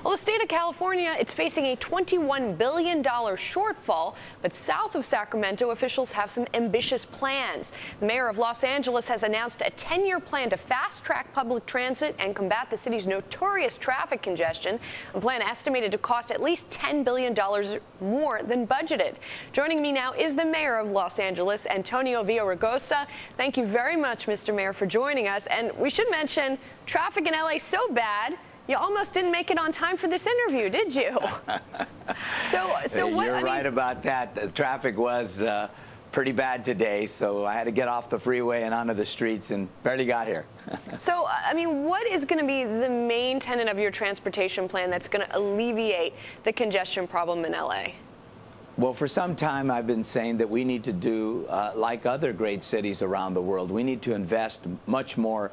Well, the state of California, it's facing a $21 billion shortfall, but south of Sacramento, officials have some ambitious plans. The mayor of Los Angeles has announced a 10-year plan to fast-track public transit and combat the city's notorious traffic congestion, a plan estimated to cost at least $10 billion more than budgeted. Joining me now is the mayor of Los Angeles, Antonio Villaraigosa. Thank you very much, Mr. Mayor, for joining us. And we should mention, traffic in LA so bad, you almost didn't make it on time for this interview, did you? So what? You're right about that. The traffic was pretty bad today, so I had to get off the freeway and onto the streets and barely got here. So, I mean, what is going to be the main tenet of your transportation plan that's going to alleviate the congestion problem in LA? Well, for some time, I've been saying that we need to do like other great cities around the world. We need to invest much more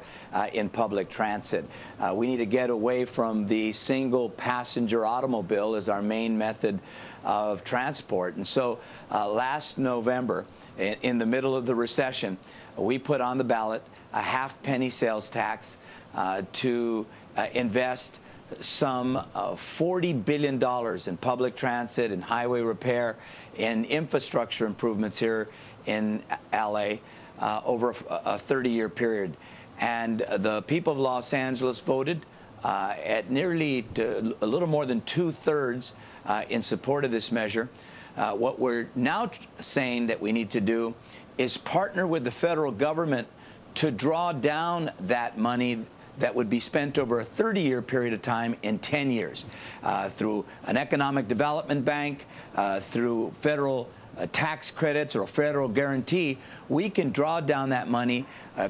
in public transit. We need to get away from the single passenger automobile as our main method of transport. And so last November, in the middle of the recession, we put on the ballot a half-penny sales tax to invest some $40 billion in public transit and highway repair and infrastructure improvements here in LA over a 30-year period. And the people of Los Angeles voted at nearly a little more than 2/3 in support of this measure. What we're now saying that we need to do is partner with the federal government to draw down that money that would be spent over a 30-year period of time in 10 years through an economic development bank, through federal tax credits or a federal guarantee. We can draw down that money,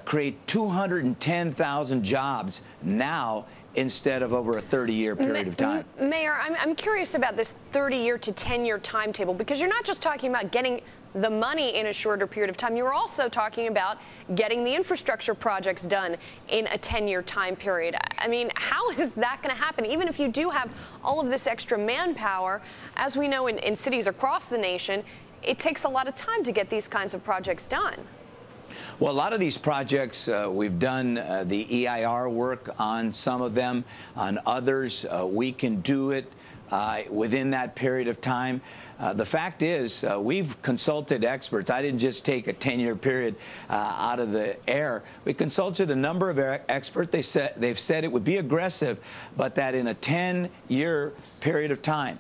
create 210,000 jobs now instead of over a 30-year period of time. Mayor, I'm curious about this 30-year to 10-year timetable, because you're not just talking about getting the money in a shorter period of time. You're also talking about getting the infrastructure projects done in a 10-year time period. I mean, how is that going to happen? Even if you do have all of this extra manpower, as we know in cities across the nation, it takes a lot of time to get these kinds of projects done. Well, a lot of these projects, we've done the EIR work on some of them. On others, we can do it within that period of time. The fact is, we've consulted experts. I didn't just take a 10-year period out of the air. We consulted a number of experts. They've said it would be aggressive, but that in a 10-year period of time,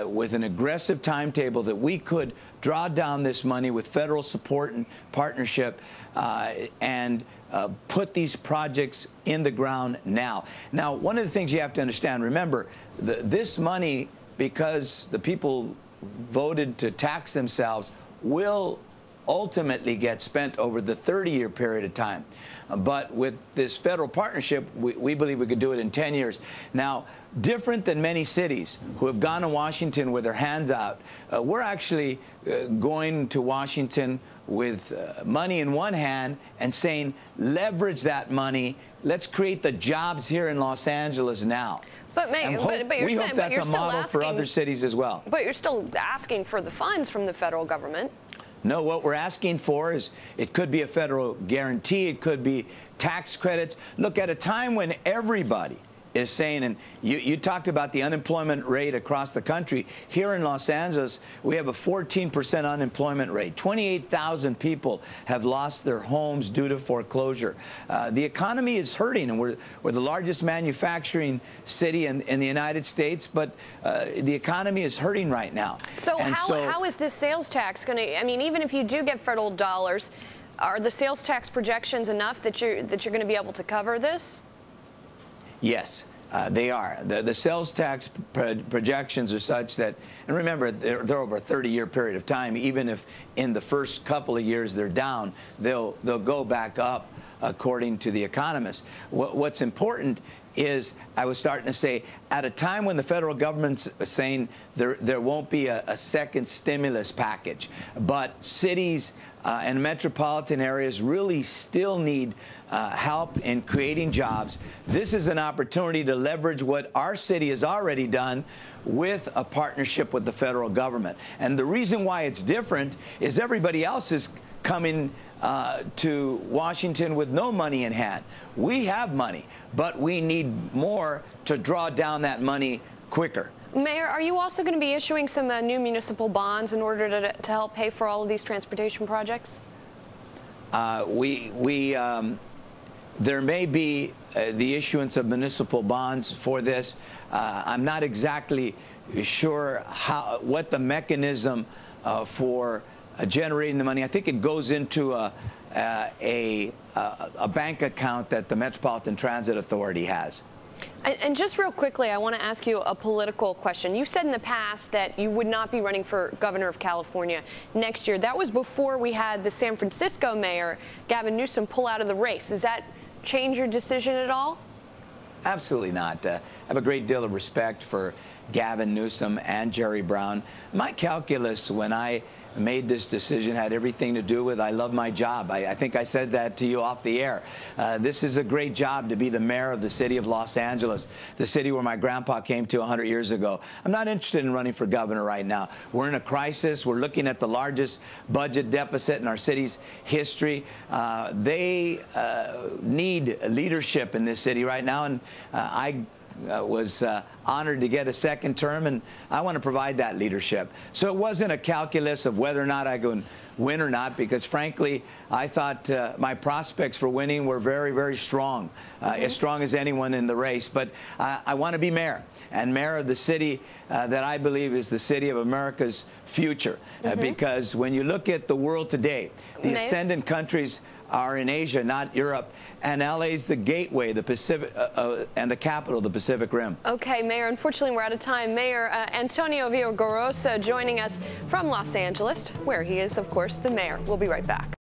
with an aggressive timetable, that we could draw down this money with federal support and partnership and put these projects in the ground now. Now, one of the things you have to understand, remember, this money, because the people voted to tax themselves, will ultimately get spent over the 30-year period of time. But with this federal partnership, we believe we could do it in 10 years. Now, different than many cities who have gone to Washington with their hands out, we're actually going to Washington with money in one hand and saying, leverage that money. Let's create the jobs here in Los Angeles now. But, we hope that's a model for other cities as well. But you're still asking for the funds from the federal government. No, what we're asking for is, it could be a federal guarantee, it could be tax credits. Look, at a time when everybody is saying, and you talked about the unemployment rate across the country. Here in Los Angeles, we have a 14% unemployment rate. 28,000 people have lost their homes due to foreclosure. The economy is hurting, and we're the largest manufacturing city in the United States, but the economy is hurting right now. So how is this sales tax going to, I mean, even if you do get federal dollars, are the sales tax projections enough that you're going to be able to cover this? Yes, they are. The sales tax projections are such that, and remember, they're over a 30-year period of time. Even if in the first couple of years they're down, they'll go back up according to the economists. What's important is, I was starting to say, at a time when the federal government's saying there won't be a second stimulus package, but cities and metropolitan areas really still need help in creating jobs. This is an opportunity to leverage what our city has already done with a partnership with the federal government. And the reason why it's different is everybody else is coming to Washington with no money in hand. We have money, but we need more to draw down that money quicker. Mayor, are you also going to be issuing some new municipal bonds in order to help pay for all of these transportation projects? There may be the issuance of municipal bonds for this. I'm not exactly sure what the mechanism for generating the money. I think it goes into a bank account that the Metropolitan Transit Authority has. And just real quickly, I want to ask you a political question. You said in the past that you would not be running for governor of California next year. That was before we had the San Francisco mayor, Gavin Newsom, pull out of the race. Does that change your decision at all? Absolutely not. I have a great deal of respect for Gavin Newsom and Jerry Brown. My calculus when I made this decision had everything to do with I love my job. I think I said that to you off the air. This is a great job to be the mayor of the city of Los Angeles, the city where my grandpa came to 100 years ago. I'm not interested in running for governor right now. We're in a crisis. We're looking at the largest budget deficit in our city's history. They need leadership in this city right now, and I was honored to get a second term, and I want to provide that leadership. So it wasn't a calculus of whether or not I could win or not, because frankly, I thought my prospects for winning were very, very strong, as strong as anyone in the race. But I want to be mayor, and mayor of the city that I believe is the city of America's future, because when you look at the world today, the ascendant countries are in Asia, not Europe, and LA's the gateway, the Pacific, and the capital of the Pacific Rim. Okay, Mayor, unfortunately we're out of time. Mayor Antonio Villaraigosa joining us from Los Angeles, where he is, of course, the mayor. We'll be right back.